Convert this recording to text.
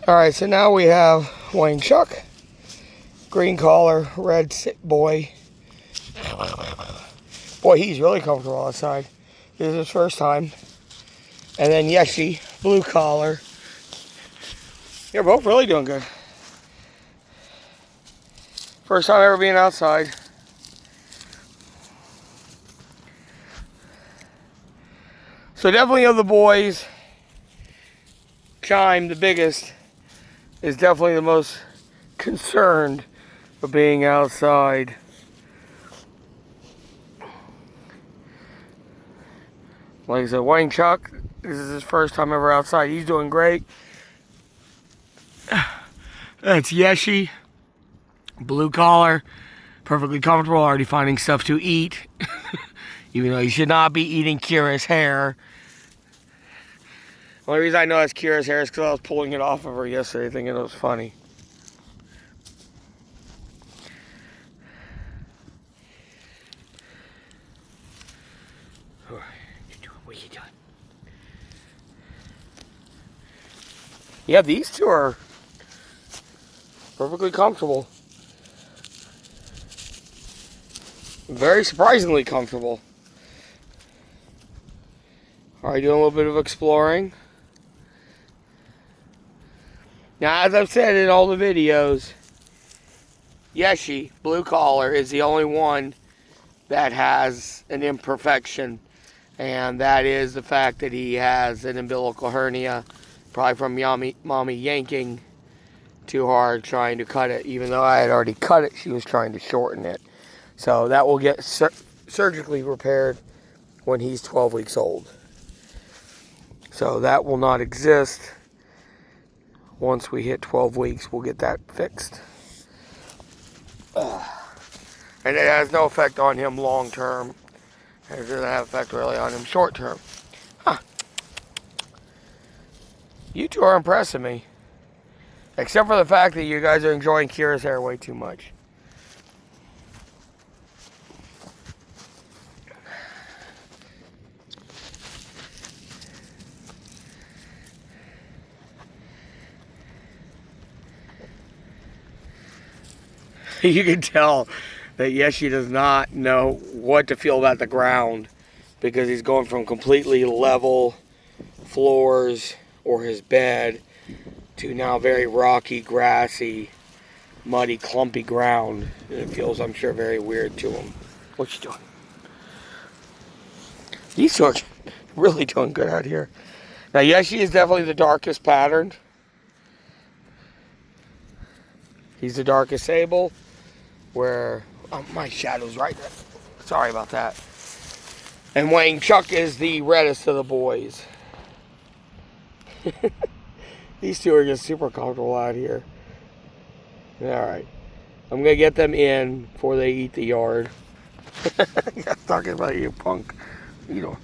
Alright, so now we have Wangchuk, green collar, red boy. Boy, he's really comfortable outside. This is his first time. And then Yeshi, blue collar. They're both really doing good. First time ever being outside. So definitely of the boys, Chime, the biggest, is definitely the most concerned of being outside. Like I said, Wangchuk, this is his first time ever outside. He's doing great. That's Yeshi, blue collar, perfectly comfortable, already finding stuff to eat. Even though he should not be eating Kira's hair. The only reason I know that's Kira's hair is because I was pulling it off of her yesterday thinking it was funny. What are you doing? Yeah, these two are perfectly comfortable. Very surprisingly comfortable. Alright, doing a little bit of exploring. Now, as I've said in all the videos, Yeshi, blue collar, is the only one that has an imperfection. And that is the fact that he has an umbilical hernia, probably from mommy yanking too hard trying to cut it. Even though I had already cut it, she was trying to shorten it. So that will get surgically repaired when he's 12 weeks old. So that will not exist. Once we hit 12 weeks, we'll get that fixed. And it has no effect on him long term. It doesn't have effect really on him short term. Huh. You two are impressing me. Except for the fact that you guys are enjoying Kira's hair way too much. You can tell that Yeshi does not know what to feel about the ground because he's going from completely level floors or his bed to now very rocky, grassy, muddy, clumpy ground. And it feels, I'm sure, very weird to him. What you doing? These two are really doing good out here. Now, Yeshi is definitely the darkest patterned. He's the darkest sable. Where my shadow's right there. Sorry about that. And Wangchuk is the reddest of the boys. These two are just super comfortable out here. Alright. I'm going to get them in before they eat the yard. I'm talking about you, punk. What are you doing?